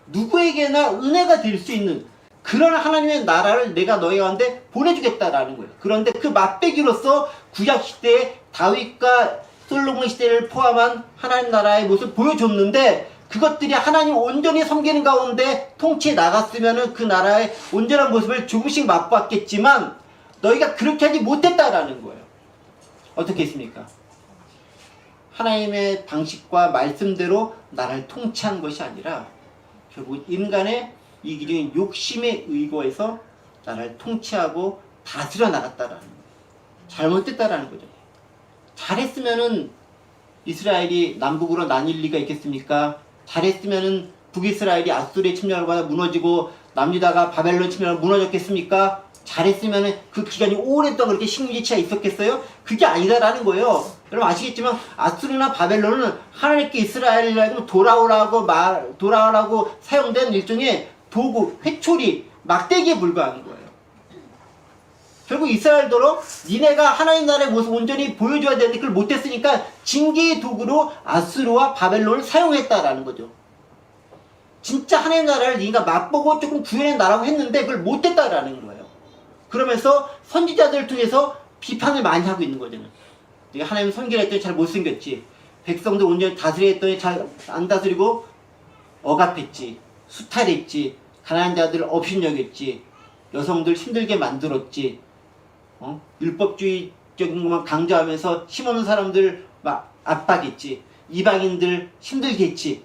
누구에게나 은혜가 될 수 있는 그런 하나님의 나라를 내가 너희 가운데 보내주겠다라는 거예요. 그런데 그 맛배기로서 구약시대에 다윗과 솔로몬 시대를 포함한 하나님 나라의 모습을 보여줬는데 그것들이 하나님을 온전히 섬기는 가운데 통치해 나갔으면 그 나라의 온전한 모습을 조금씩 맛봤겠지만 너희가 그렇게 하지 못했다라는 거예요. 어떻게 했습니까? 하나님의 방식과 말씀대로 나라를 통치한 것이 아니라 결국 인간의 이 기준인 욕심에 의거해서 나라를 통치하고 다스려 나갔다라는 거예요. 잘못됐다라는 거죠. 잘했으면은 이스라엘이 남북으로 나뉠 리가 있겠습니까? 잘했으면은 북이스라엘이 아수르의 침략을 받아 무너지고 남유다가 바벨론 침략을 무너졌겠습니까? 잘했으면은 그 기간이 오랫동안 그렇게 식민지치가 있었겠어요? 그게 아니다라는 거예요. 여러분 아시겠지만 아수르나 바벨론은 하나님께 이스라엘이라고 돌아오라고 사용된 일종의 도구, 회초리, 막대기에 불과한 거예요. 결국 이스라엘도록 니네가 하나님 나라의 모습 온전히 보여줘야 되는데 그걸 못했으니까 징계의 도구로 아수르와 바벨론을 사용했다라는 거죠. 진짜 하나님 나라를 니가 맛보고 조금 구현해 나라고 했는데 그걸 못했다라는 거예요. 그러면서 선지자들을 통해서 비판을 많이 하고 있는 거잖아요. 네가 하나님 선기를 했더니 잘 못생겼지. 백성들 온전히 다스려 했더니 잘 안 다스리고 억압했지. 수탈했지. 가난한 자들을 업신여겼지. 여성들 힘들게 만들었지. 율법주의적인 것만 강조하면서 힘없는 사람들 막 압박했지. 이방인들 힘들게 했지.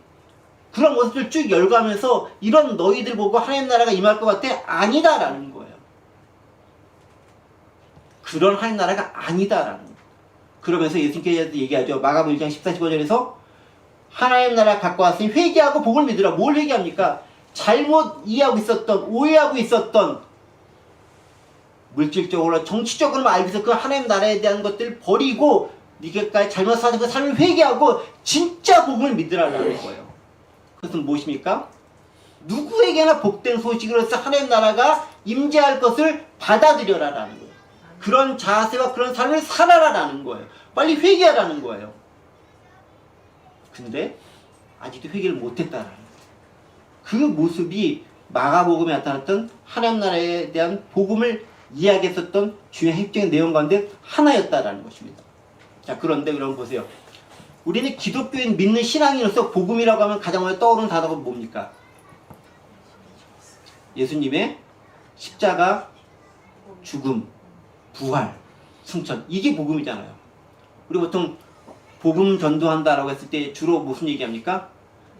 그런 모습을 쭉 열거하면서 이런 너희들 보고 하나님 나라가 임할 것 같아? 아니다라는 거예요. 그런 하나님 나라가 아니다라는 거예요. 그러면서 예수님께서 얘기하죠. 마가복음 1장 14, 15절에서 하나님 나라가 가까웠으니 회개하고 복을 믿으라. 뭘 회개합니까? 잘못 이해하고 있었던, 오해하고 있었던 물질적으로, 정치적으로만 알고 있었던 그 하나님 나라에 대한 것들을 버리고 네가 잘못 사는 그 삶을 회개하고 진짜 복을 믿으라는 거예요. 그것은 무엇입니까? 누구에게나 복된 소식으로서 하나님 나라가 임재할 것을 받아들여라라는 거예요. 그런 자세와 그런 삶을 살아라라는 거예요. 빨리 회개하라는 거예요. 근데 아직도 회개를 못했다라는 거예요. 그 모습이 마가복음에 나타났던 하나님 나라에 대한 복음을 이야기했었던 주요 핵심적인 내용 가운데 하나였다라는 것입니다. 자, 그런데 여러분 보세요. 우리는 기독교인 믿는 신앙인으로서 복음이라고 하면 가장 먼저 떠오르는 단어가 뭡니까? 예수님의 십자가, 죽음, 부활, 승천. 이게 복음이잖아요. 우리 보통 복음 전도한다라고 했을 때 주로 무슨 얘기합니까?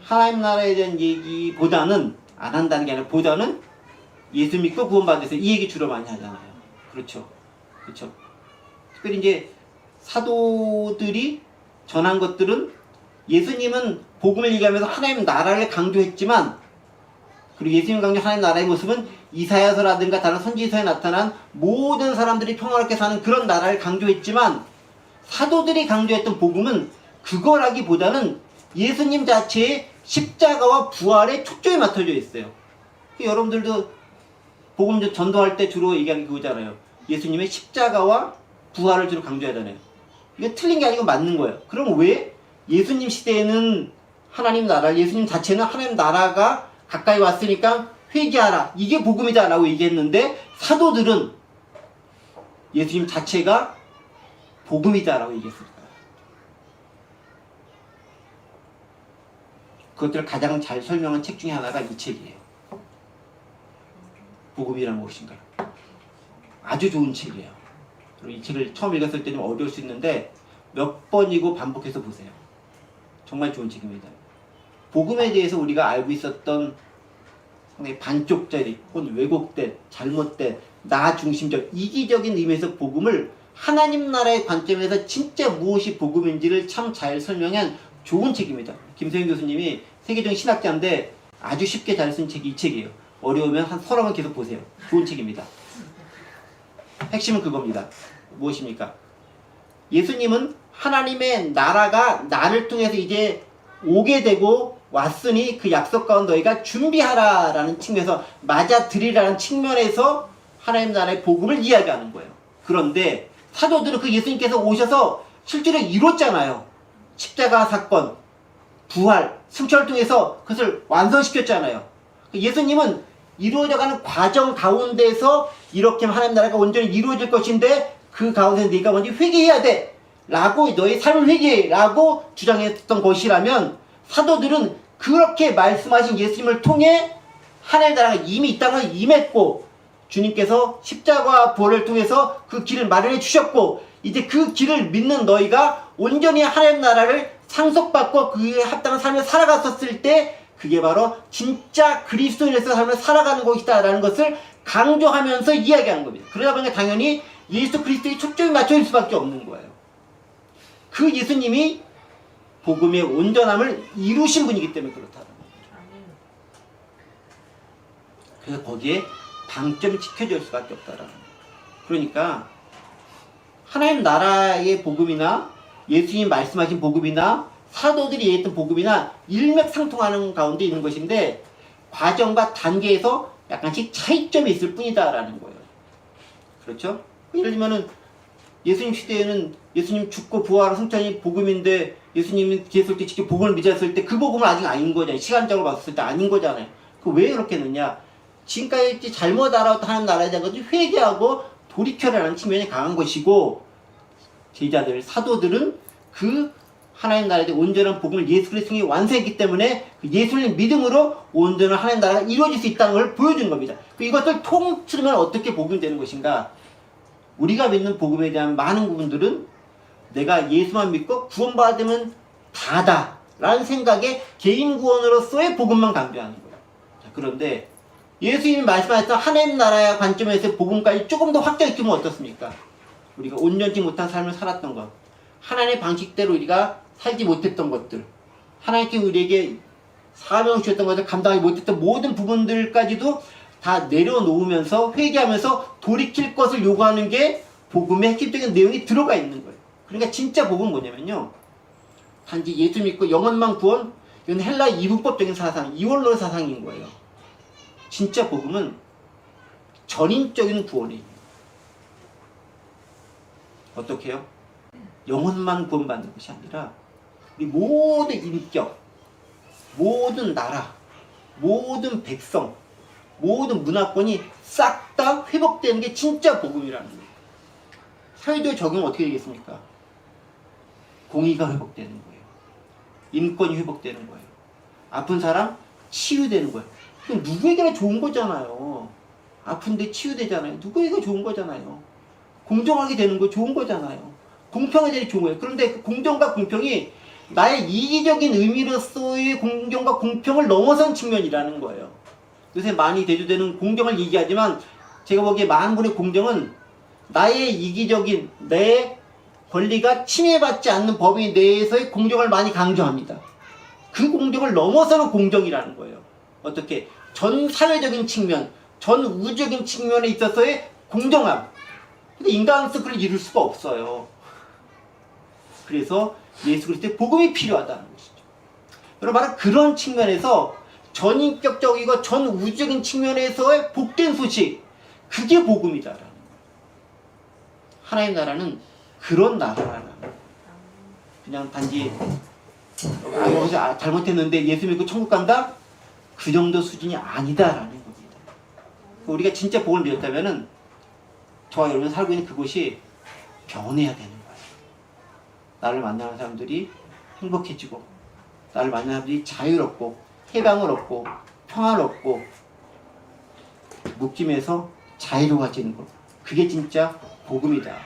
하나님 나라에 대한 얘기보다는 안 한다는 게 아니라 보다는 예수 믿고 구원받은 데서 이 얘기 주로 많이 하잖아요. 그렇죠. 그렇죠. 특별히 이제 사도들이 전한 것들은 예수님은 복음을 얘기하면서 하나님 나라를 강조했지만, 그리고 예수님 강조 하나님 나라의 모습은 이사야서라든가 다른 선지서에 나타난 모든 사람들이 평화롭게 사는 그런 나라를 강조했지만, 사도들이 강조했던 복음은 그거라기보다는 예수님 자체의 십자가와 부활에 초점이 맞춰져 있어요. 여러분들도 복음 전도할 때 주로 얘기하는 게 그거잖아요. 예수님의 십자가와 부활을 주로 강조하잖아요. 이게 틀린 게 아니고 맞는 거예요. 그럼 왜 예수님 시대에는 하나님 나라, 예수님 자체는 하나님 나라가 가까이 왔으니까 회개하라, 이게 복음이다 라고 얘기했는데, 사도들은 예수님 자체가 복음이다 라고 얘기했을까요? 그것들을 가장 잘 설명한 책 중에 하나가 이 책이에요. 복음이란 무엇인가. 아주 좋은 책이에요. 이 책을 처음 읽었을 때 좀 어려울 수 있는데 몇 번이고 반복해서 보세요. 정말 좋은 책입니다. 복음에 대해서 우리가 알고 있었던 상당히 반쪽짜리 혹은 왜곡된, 잘못된, 나 중심적, 이기적인 의미에서 복음을 하나님 나라의 관점에서 진짜 무엇이 복음인지를 참 잘 설명한 좋은 책입니다. 김세윤 교수님이 세계적인 신학자인데 아주 쉽게 잘 쓴 책이 이 책이에요. 어려우면 한 서너 번 계속 보세요. 좋은 책입니다. 핵심은 그겁니다. 무엇입니까? 예수님은 하나님의 나라가 나를 통해서 이제 오게 되고 왔으니 그 약속 가운데 너희가 준비하라 라는 측면에서, 맞아들이라는 측면에서 하나님 나라의 복음을 이야기하는 거예요. 그런데 사도들은 그 예수님께서 오셔서 실제로 이뤘잖아요. 십자가 사건, 부활, 승천을 통해서 그것을 완성시켰잖아요. 예수님은 이루어져가는 과정 가운데서 이렇게 하나님 나라가 온전히 이루어질 것인데, 그 가운데 네가 먼저 회개해야 돼 라고, 너의 삶을 회개해 라고 주장했던 것이라면, 사도들은 그렇게 말씀하신 예수님을 통해 하나님 나라가 이미 이 땅을 임했고, 주님께서 십자가와 부활을 통해서 그 길을 마련해 주셨고, 이제 그 길을 믿는 너희가 온전히 하나님 나라를 상속받고 그에 합당한 삶을 살아갔었을 때, 그게 바로 진짜 그리스도인에서 삶을 살아가는 것이다 라는 것을 강조하면서 이야기하는 겁니다. 그러다 보니까 당연히 예수 그리스도의 초점이 맞춰질 수밖에 없는 거예요. 그 예수님이 복음의 온전함을 이루신 분이기 때문에 그렇다는 거죠. 그래서 거기에 방점이 찍혀질 수밖에 없다라는 거예요. 그러니까 하나님 나라의 복음이나 예수님 말씀하신 복음이나 사도들이 얘기했던 복음이나 일맥상통하는 가운데 있는 것인데, 과정과 단계에서 약간씩 차이점이 있을 뿐이다라는 거예요. 그렇죠? 예를 들면은 예수님 시대에는 예수님 죽고 부활하고 승천이 복음인데, 예수님이 계속 때 직접 복음을 믿었을 때 그 복음은 아직 아닌 거잖아요. 시간적으로 봤을 때 아닌 거잖아요. 그 왜 그렇게 했느냐? 지금까지 잘못 알아왔던 하나님 나라에 대한 것을 회개하고 돌이켜라는 측면이 강한 것이고, 제자들, 사도들은 그 하나님 나라에 대한 온전한 복음을 예수 그리스도에 완성했기 때문에 그 예수님 믿음으로 온전한 하나님 나라가 이루어질 수 있다는 걸 보여주는 겁니다. 이것을 통틀면 어떻게 복음이 되는 것인가? 우리가 믿는 복음에 대한 많은 부분들은 내가 예수만 믿고 구원받으면 다다 라는 생각에 개인 구원으로서의 복음만 강조하는 거예요. 자, 그런데 예수님이 말씀하셨던 하나님 나라의 관점에서 복음까지 조금 더 확장시키면 어떻습니까? 우리가 온전치 못한 삶을 살았던 것, 하나님의 방식대로 우리가 살지 못했던 것들, 하나님께 우리에게 사명을 주셨던 것을 감당하지 못했던 모든 부분들까지도 다 내려놓으면서 회개하면서 돌이킬 것을 요구하는 게 복음의 핵심적인 내용이 들어가 있는 거예요. 그러니까 진짜 복음은 뭐냐면요, 단지 예수 믿고 영혼만 구원, 이건 헬라 이분법적인 사상, 이원론 사상인 거예요. 진짜 복음은 전인적인 구원이에요. 어떻게 해요? 영혼만 구원받는 것이 아니라 우리 모든 인격, 모든 나라, 모든 백성, 모든 문화권이 싹 다 회복되는 게 진짜 복음이라는 거예요. 사회도의 적용은 어떻게 되겠습니까? 공의가 회복되는 거예요. 인권이 회복되는 거예요. 아픈 사람 치유되는 거예요. 그럼 누구에게나 좋은 거잖아요. 아픈데 치유되잖아요. 누구에게 좋은 거잖아요. 공정하게 되는 거 좋은 거잖아요. 공평하게 되는 게 좋은 거예요. 그런데 그 공정과 공평이 나의 이기적인 의미로서의 공정과 공평을 넘어선 측면이라는 거예요. 요새 많이 대두되는 공정을 얘기하지만 제가 보기에 많은 분의 공정은 나의 이기적인 내 권리가 침해받지 않는 범위 내에서의 공정을 많이 강조합니다. 그 공정을 넘어서는 공정이라는 거예요. 어떻게? 전 사회적인 측면, 전 우주적인 측면에 있어서의 공정함. 근데 인간으로서 그걸 이룰 수가 없어요. 그래서 예수 그리스도의 복음이 필요하다는 것이죠. 여러분, 바로 그런 측면에서 전인격적이고 전 우주적인 측면에서의 복된 소식, 그게 복음이다라는 거예요. 하나님 나라는 그런 나라라는 거예요. 그냥 단지 여기서 잘못했는데 예수 믿고 천국 간다? 그 정도 수준이 아니다라는 겁니다. 우리가 진짜 복을 믿었다면은 저와 여러분 살고 있는 그곳이 변해야 되는 거예요. 나를 만나는 사람들이 행복해지고, 나를 만나는 사람들이 자유롭고, 해방을 얻고, 평안을 얻고, 묶임에서 자유로워지는 것. 그게 진짜 복음이다.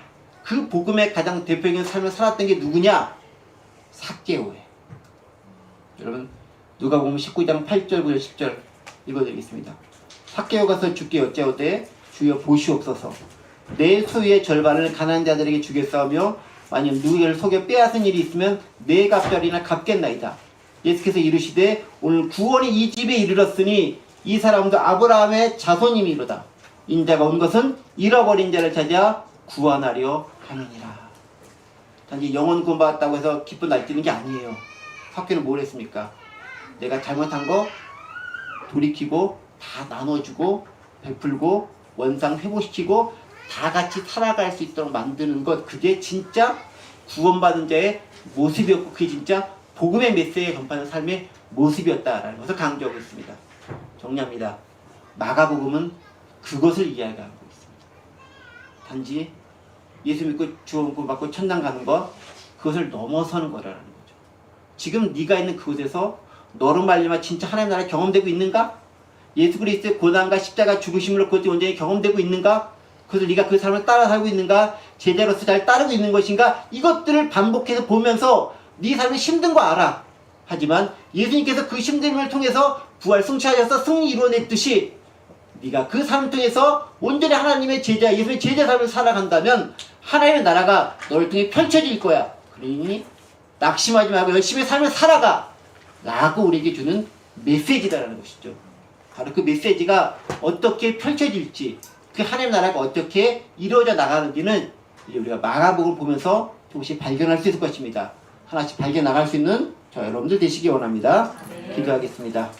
그 복음의 가장 대표적인 삶을 살았던 게 누구냐? 삭개오예요. 여러분, 누가복음 19장 8절부터 10절 읽어드리겠습니다. 삭개오 가서 주께 여짜오되 주여 보시옵소서. 내 소유의 절반을 가난한 자들에게 주겠사오며 만약 누구를 속여 빼앗은 일이 있으면 네 갑절이나 갚겠나이다. 예수께서 이르시되 오늘 구원이 이 집에 이르렀으니 이 사람도 아브라함의 자손임이로다. 인자가 온 것은 잃어버린 자를 찾아 구원하려 함이니라. 단지 영혼 구원받았다고 해서 기쁜 날뛰는 게 아니에요. 삭개오는 뭘 했습니까? 내가 잘못한 거 돌이키고 다 나눠주고 베풀고 원상 회복시키고 다 같이 살아갈 수 있도록 만드는 것, 그게 진짜 구원받은 자의 모습이었고 그게 진짜 복음의 메시지에 전파하는 삶의 모습이었다라는 것을 강조하고 있습니다. 정리합니다. 마가복음은 그것을 이야기하고 있습니다. 단지 예수 믿고 구원 받고 천당 가는 것, 그것을 넘어서는 거라는 거죠. 지금 네가 있는 그곳에서 너로 말미암아 진짜 하나님 나라 경험되고 있는가? 예수 그리스도의 고난과 십자가 죽으심으로 그것이 온전히 경험되고 있는가? 그래서 네가 그 삶을 따라 살고 있는가? 제자로서 잘 따르고 있는 것인가? 이것들을 반복해서 보면서 네 삶이 힘든 거 알아. 하지만 예수님께서 그 힘듦을 통해서 부활 승천하셔서 승리 이루어냈듯이 네가 그 삶을 통해서 온전히 하나님의 제자, 예수의 제자 삶을 살아간다면 하나님의 나라가 너를 통해 펼쳐질 거야. 그러니 낙심하지 말고 열심히 삶을 살아가 라고 우리에게 주는 메시지다라는 것이죠. 바로 그 메시지가 어떻게 펼쳐질지, 그 하나님 나라가 어떻게 이루어져 나가는지는 이제 우리가 마가복음을 보면서 조금씩 발견할 수 있을 것입니다. 하나씩 발견 나갈 수 있는 저 여러분들 되시기 원합니다. 네. 기도하겠습니다.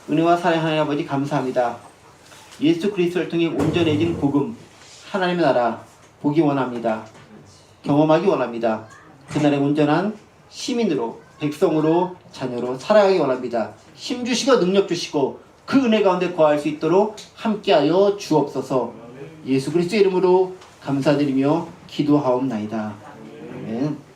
은혜와 사랑 하나님 아버지 감사합니다. 예수 그리스도를 통해 온전해진 복음, 하나님의 나라 보기 원합니다. 경험하기 원합니다. 그날의 온전한 시민으로, 백성으로, 자녀로 살아가기 원합니다. 힘 주시고 능력 주시고 그 은혜 가운데 거할 수 있도록 함께하여 주옵소서. 예수 그리스도의 이름으로 감사드리며 기도하옵나이다. 아멘.